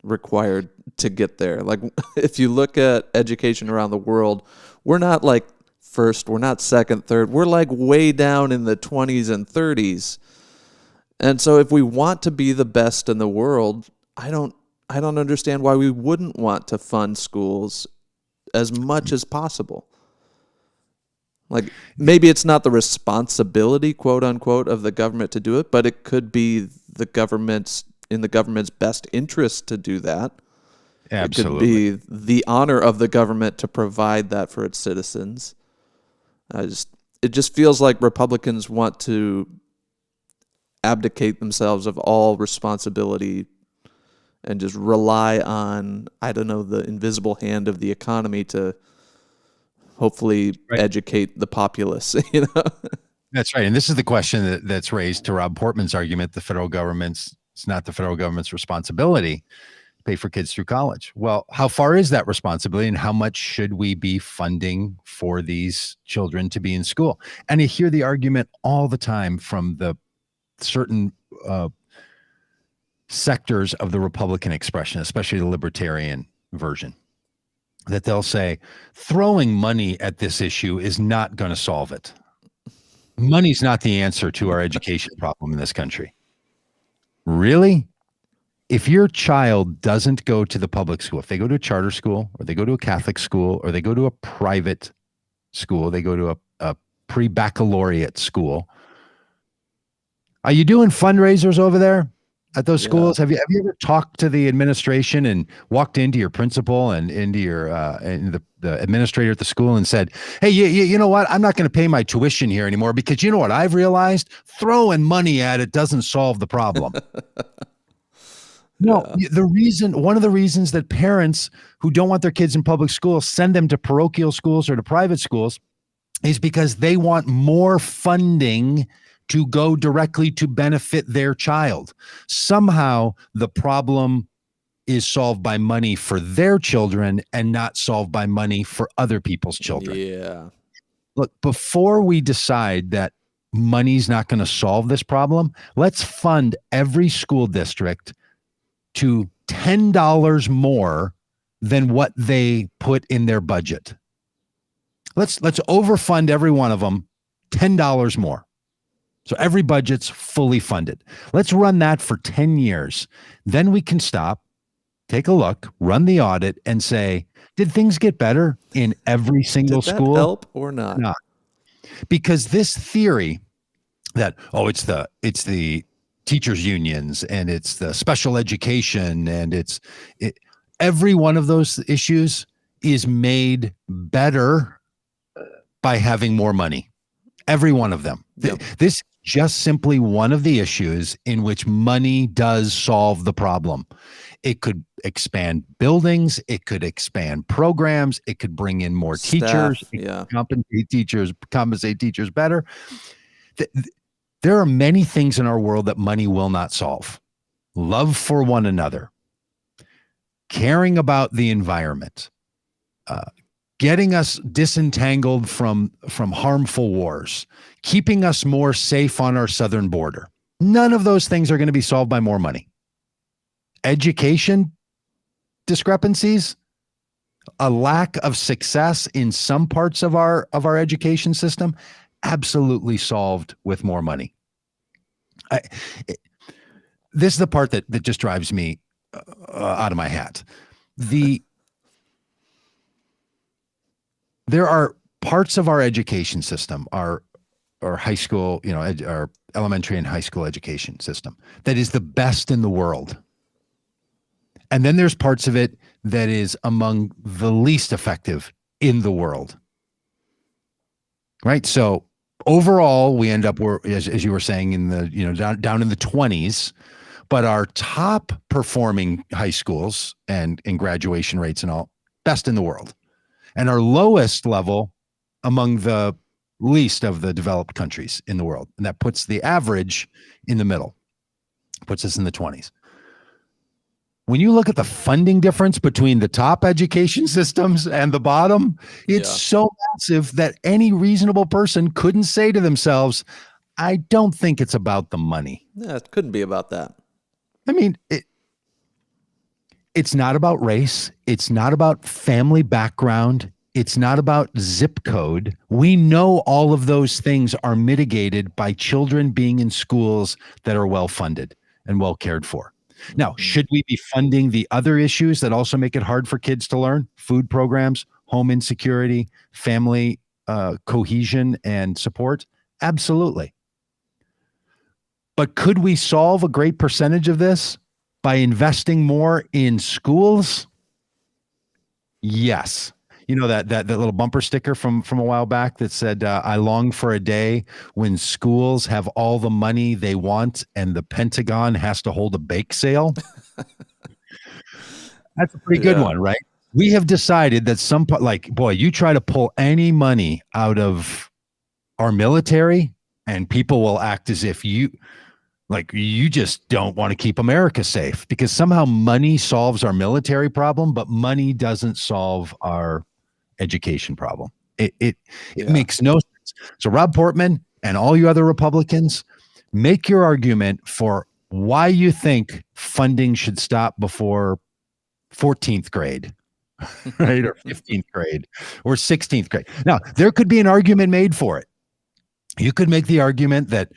required to get there. Like, if you look at education around the world, we're not like first, we're not second, third, we're like way down in the 20s and 30s. And so if we want to be the best in the world, I don't understand why we wouldn't want to fund schools as much as possible. Like, maybe it's not the responsibility, quote unquote, of the government to do it, but it could be in the government's best interest to do that. Absolutely. It could be the honor of the government to provide that for its citizens. It just feels like Republicans want to abdicate themselves of all responsibility and just rely on, I don't know, the invisible hand of the economy to hopefully educate the populace, you know? That's right. And this is the question that's raised to Rob Portman's argument. It's not the federal government's responsibility to pay for kids through college. Well, how far is that responsibility, and how much should we be funding for these children to be in school? And I hear the argument all the time from the certain sectors of the Republican expression, especially the libertarian version, that they'll say throwing money at this issue is not going to solve it. Money's not the answer to our education problem in this country. Really? If your child doesn't go to the public school, if they go to a charter school, or they go to a Catholic school, or they go to a private school, they go to a pre-baccalaureate school, are you doing fundraisers over there at those schools? Have you ever talked to the administration and walked into your principal and into your the administrator at the school and said, hey, you know what? I'm not going to pay my tuition here anymore, because you know what I've realized? Throwing money at it doesn't solve the problem. No, one of the reasons that parents who don't want their kids in public schools send them to parochial schools or to private schools is because they want more funding to go directly to benefit their child. Somehow the problem is solved by money for their children and not solved by money for other people's children. Yeah. Look, before we decide that money's not going to solve this problem, let's fund every school district to $10 more than what they put in their budget. Let's overfund every one of them $10 more. So every budget's fully funded. Let's run that for 10 years. Then we can stop, take a look, run the audit, and say, did things get better in every single Did that school? help or not? No. Because this theory that, it's the teachers unions and it's the special education and every one of those issues is made better by having more money. Every one of them. Yep. This is just simply one of the issues in which money does solve the problem. It could expand buildings. It could expand programs. It could bring in more teachers. Compensate teachers better. There are many things in our world that money will not solve. Love for one another, caring about the environment, getting us disentangled from harmful wars, keeping us more safe on our southern border. None of those things are going to be solved by more money. Education discrepancies, a lack of success in some parts of our education system, absolutely solved with more money. This is the part that just drives me out of my hat. There are parts of our education system, our high school, our elementary and high school education system, that is the best in the world. And then there's parts of it that is among the least effective in the world. Right? So overall, we end up, as you were saying, in the, down in the 20s, but our top performing high schools and graduation rates and all, best in the world. And our lowest level among the least of the developed countries in the world. And that puts the average in the middle, puts us in the 20s. When you look at the funding difference between the top education systems and the bottom, it's so massive that any reasonable person couldn't say to themselves, I don't think it's about the money. Yeah, it couldn't be about that. I mean, it's not about race. It's not about family background. It's not about zip code. We know all of those things are mitigated by children being in schools that are well funded and well cared for. Now, should we be funding the other issues that also make it hard for kids to learn? Food programs, home insecurity, family cohesion and support? Absolutely. But could we solve a great percentage of this by investing more in schools? Yes. You know, that little bumper sticker from a while back that said, I long for a day when schools have all the money they want and the Pentagon has to hold a bake sale. That's a pretty good one, right? We have decided that you try to pull any money out of our military and people will act as if you just don't want to keep America safe because somehow money solves our military problem, but money doesn't solve our education problem. It makes no sense. So Rob Portman and all you other Republicans, make your argument for why you think funding should stop before 14th grade, right? Or 15th grade or 16th grade. Now, there could be an argument made for it. You could make the argument that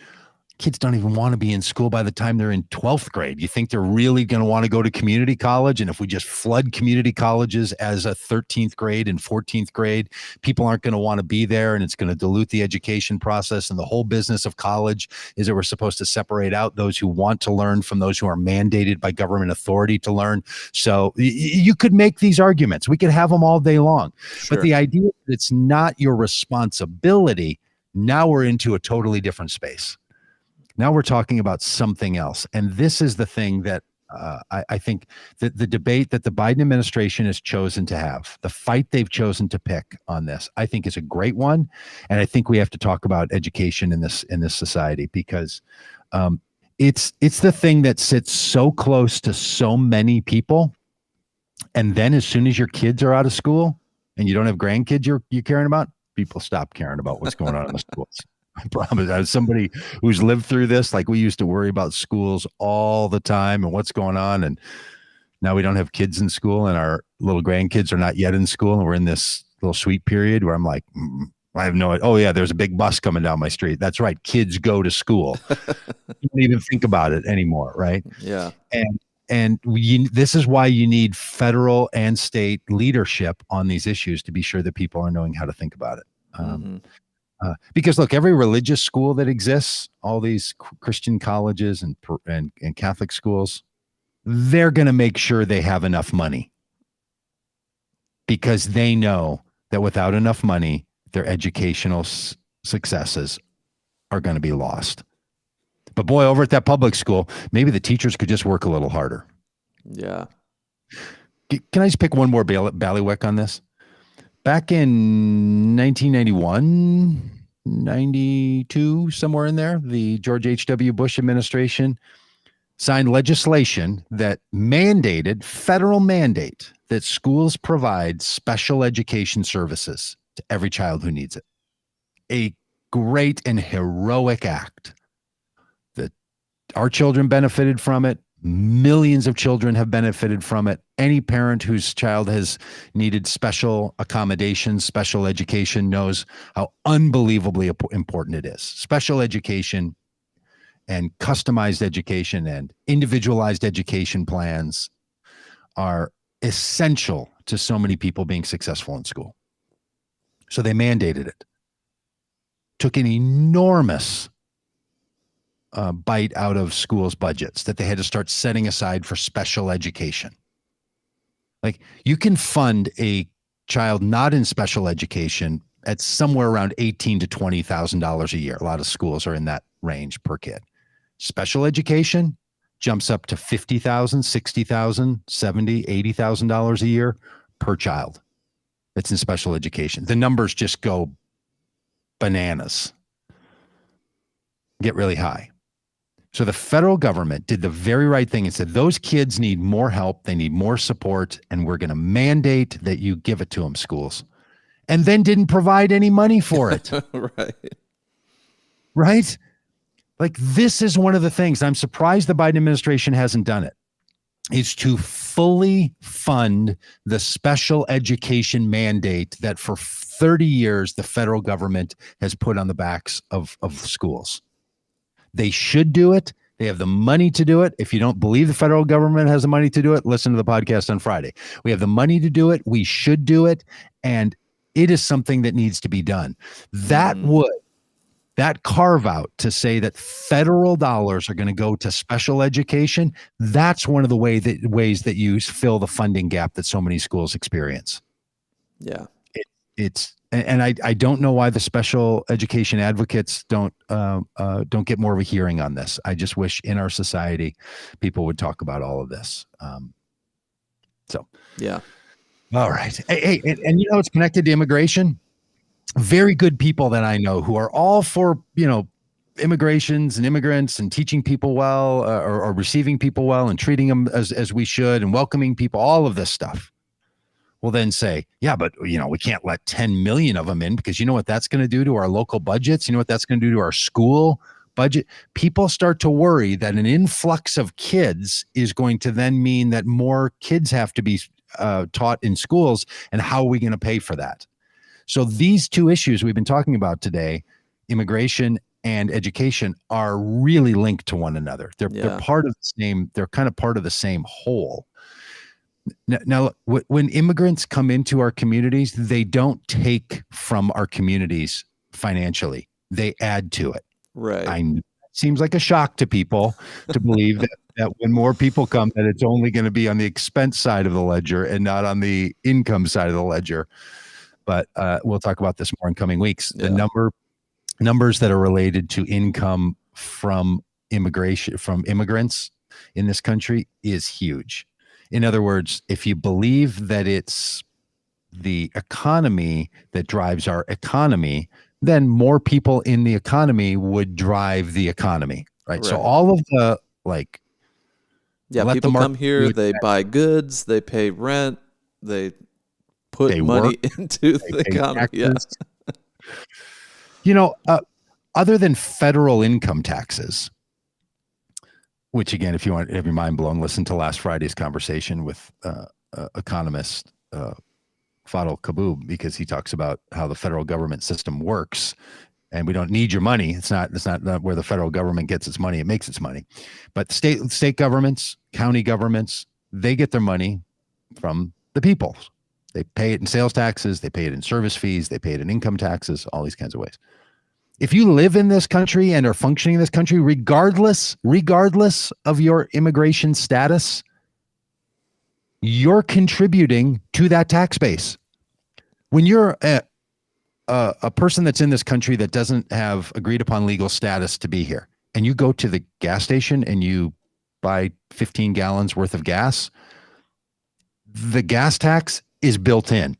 kids don't even want to be in school by the time they're in 12th grade. You think they're really going to want to go to community college? And if we just flood community colleges as a 13th grade and 14th grade, people aren't going to want to be there and it's going to dilute the education process. And the whole business of college is that we're supposed to separate out those who want to learn from those who are mandated by government authority to learn. So you could make these arguments. We could have them all day long. Sure. But the idea that it's not your responsibility, now we're into a totally different space. Now we're talking about something else. And this is the thing that I think that the debate that the Biden administration has chosen to have, the fight they've chosen to pick on this, I think is a great one. And I think we have to talk about education in this society because it's the thing that sits so close to so many people. And then as soon as your kids are out of school and you don't have grandkids you're caring about, people stop caring about what's going on in the schools. I promise. As somebody who's lived through this, like we used to worry about schools all the time and what's going on. And now we don't have kids in school and our little grandkids are not yet in school. And we're in this little sweet period where I'm like, I have no. Oh yeah, there's a big bus coming down my street. That's right. Kids go to school. You don't even think about it anymore, right? Yeah. And this is why you need federal and state leadership on these issues to be sure that people are knowing how to think about it. Because look, every religious school that exists, all these Christian colleges and Catholic schools, they're going to make sure they have enough money, because they know that without enough money, their educational successes are going to be lost. But boy, over at that public school, maybe the teachers could just work a little harder. Yeah. Can I just pick one more ballywick on this? Back in 1991, 92, somewhere in there, the George H.W. Bush administration signed legislation that federal mandate, that schools provide special education services to every child who needs it. A great and heroic act that our children benefited from it. Millions of children have benefited from it. Any parent whose child has needed special accommodations, special education, knows how unbelievably important it is. Special education and customized education and individualized education plans are essential to so many people being successful in school. So they mandated it. Took an enormous bite out of schools' budgets that they had to start setting aside for special education. Like, you can fund a child not in special education at somewhere around $18,000 to $20,000 a year. A lot of schools are in that range per kid. Special education jumps up to $50,000, $60,000, $70,000, $80,000 a year per child that's in special education. The numbers just go bananas, get really high. So the federal government did the very right thing and said, those kids need more help, they need more support, and we're going to mandate that you give it to them, schools. And then didn't provide any money for it. Right? Like, this is one of the things I'm surprised the Biden administration hasn't done it, is to fully fund the special education mandate that for 30 years the federal government has put on the backs of schools. They should do it. They have the money to do it. If you don't believe the federal government has the money to do it, listen to the podcast on Friday. We have the money to do it. We should do it. And it is something that needs to be done. That carve out to say that federal dollars are going to go to special education, that's one of the ways that you fill the funding gap that so many schools experience. Yeah. And I don't know why the special education advocates don't get more of a hearing on this. I just wish in our society people would talk about all of this. Yeah. All right. Hey, and it's connected to immigration. Very good people that I know who are all for, immigrations and immigrants and teaching people well, or receiving people well and treating them as we should and welcoming people, all of this stuff. Will then say, yeah, but we can't let 10 million of them in, because you know what that's going to do to our local budgets? You know what that's going to do to our school budget? People start to worry that an influx of kids is going to then mean that more kids have to be taught in schools, and how are we going to pay for that? So these two issues we've been talking about today, immigration and education, are really linked to one another. They're part of the same. They're kind of part of the same whole. Now, when immigrants come into our communities, they don't take from our communities financially. They add to it. Right. It seems like a shock to people to believe that when more people come, that it's only going to be on the expense side of the ledger and not on the income side of the ledger. But we'll talk about this more in coming weeks. Yeah. The numbers that are related to income from immigrants in this country is huge. In other words, if you believe that it's the economy that drives our economy, then more people in the economy would drive the economy, right? So all of the people come here, they buy goods, they pay rent, they put money into the economy. Yeah. Other than federal income taxes, which again, if you want to have your mind blown, listen to last Friday's conversation with economist Fadl Kaboub, because he talks about how the federal government system works, and we don't need your money. It's not where the federal government gets its money. It makes its money. But state governments, county governments, they get their money from the people. They pay it in sales taxes, they pay it in service fees, they pay it in income taxes, all these kinds of ways. If you live in this country and are functioning in this country, regardless of your immigration status, you're contributing to that tax base. When you're a person that's in this country that doesn't have agreed upon legal status to be here, and you go to the gas station and you buy 15 gallons worth of gas, the gas tax is built in.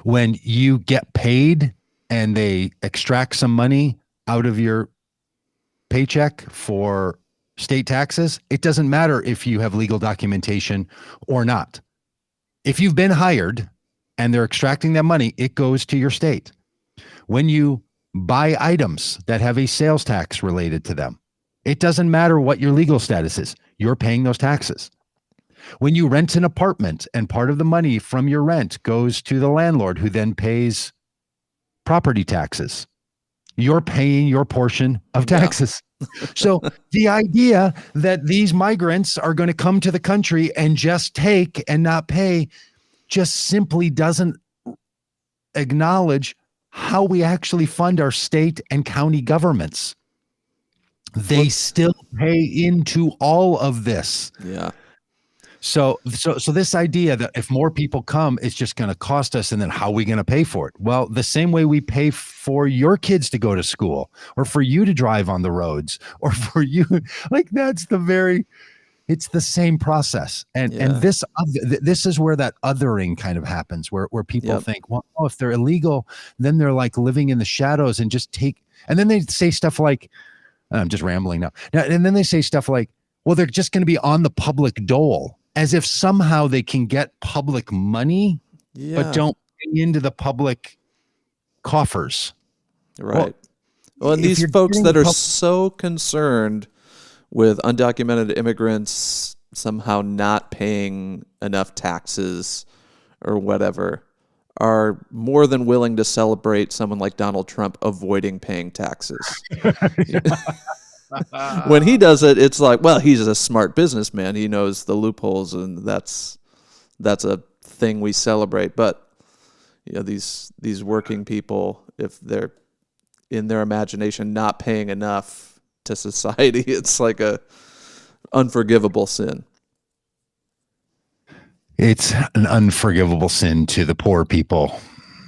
When you get paid and they extract some money out of your paycheck for state taxes, it doesn't matter if you have legal documentation or not. If you've been hired and they're extracting that money, it goes to your state. When you buy items that have a sales tax related to them, it doesn't matter what your legal status is. You're paying those taxes. When you rent an apartment and part of the money from your rent goes to the landlord, who then pays property taxes, you're paying your portion of taxes. Yeah. So the idea that these migrants are going to come to the country and just take and not pay just simply doesn't acknowledge how we actually fund our state and county governments. They still pay into all of this. Yeah. So this idea that if more people come, it's just going to cost us, and then how are we going to pay for it? Well, the same way we pay for your kids to go to school, or for you to drive on the roads, or for you, like it's the same process. And this is where that othering kind of happens, where people think, well, if they're illegal, then they're like living in the shadows and just take, and then they say stuff like, I'm just rambling now. And then they say stuff like, well, they're just going to be on the public dole, as if somehow they can get public money, but don't pay into the public coffers. Right. Well, and these folks that are so concerned with undocumented immigrants somehow not paying enough taxes or whatever are more than willing to celebrate someone like Donald Trump avoiding paying taxes. When he does it, it's like, well, he's a smart businessman. He knows the loopholes, and that's a thing we celebrate. But these working people, if they're in their imagination not paying enough to society, it's like a unforgivable sin. It's an unforgivable sin to the poor people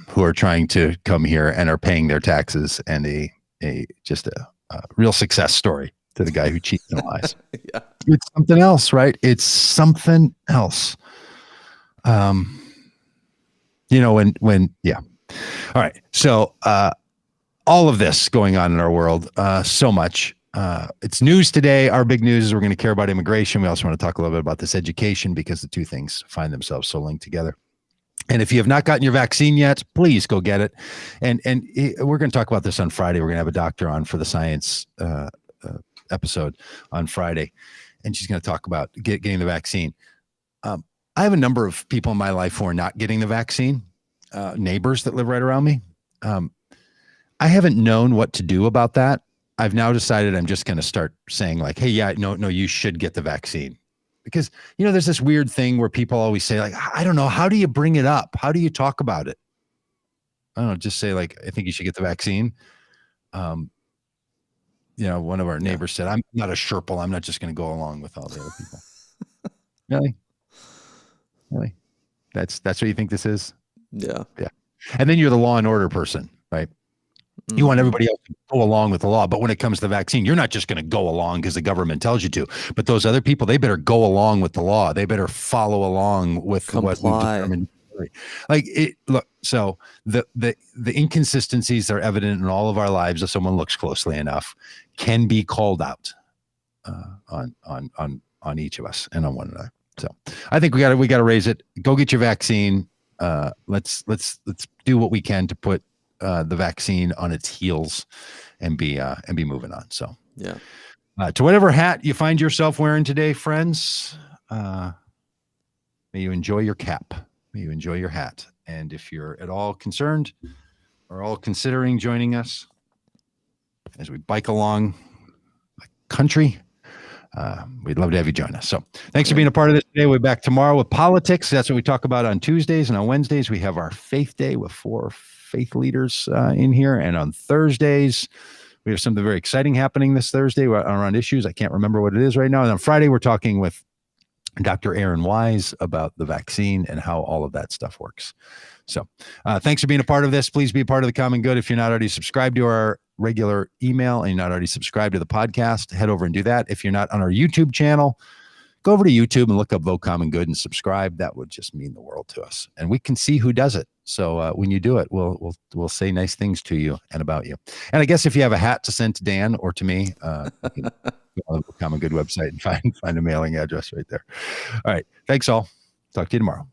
who are trying to come here and are paying their taxes, and a real success story to the guy who cheats and lies. Yeah. It's something else, right? It's something else. All right. So, all of this going on in our world, so much. It's news today. Our big news is we're going to care about immigration. We also want to talk a little bit about this education, because the two things find themselves so linked together. And if you have not gotten your vaccine yet, please go get it. And we're going to talk about this on Friday. We're going to have a doctor on for the science episode on Friday, and she's going to talk about getting the vaccine. I have a number of people in my life who are not getting the vaccine, neighbors that live right around me. I haven't known what to do about that. I've now decided I'm just going to start saying like, hey, no, you should get the vaccine. Because, there's this weird thing where people always say, like, I don't know, how do you bring it up? How do you talk about it? I don't know, just say, like, I think you should get the vaccine. One of our neighbors said, I'm not a Sherpa. I'm not just going to go along with all the other people. Really? That's what you think this is? Yeah. Yeah. And then you're the law and order person, right? You want everybody else to go along with the law. But when it comes to the vaccine, you're not just going to go along because the government tells you to. But those other people, they better go along with the law. They better follow along with what we've determined. So the inconsistencies that are evident in all of our lives, if someone looks closely enough, can be called out on each of us and on one another. So I think we got to raise it. Go get your vaccine. Let's do what we can to put the vaccine on its heels and be moving on. So to whatever hat you find yourself wearing today, friends, may you enjoy your cap. May you enjoy your hat. And if you're at all concerned or all considering joining us as we bike along the country, we'd love to have you join us. So thanks for being a part of this today. We're back tomorrow with politics. That's what we talk about on Tuesdays. And on Wednesdays, we have our Faith Day with 4 faith leaders in here. And on Thursdays, we have something very exciting happening this Thursday around issues. I can't remember what it is right now. And on Friday, we're talking with Dr. Aaron Wise about the vaccine and how all of that stuff works. So thanks for being a part of this. Please be a part of the Common Good. If you're not already subscribed to our regular email and you're not already subscribed to the podcast, head over and do that. If you're not on our YouTube channel, go over to YouTube and look up Vote Common Good and subscribe. That would just mean the world to us. And we can see who does it. So when you do it, we'll say nice things to you and about you. And I guess if you have a hat to send to Dan or to me, you can go on the Common Good website and find a mailing address right there. All right. Thanks all. Talk to you tomorrow.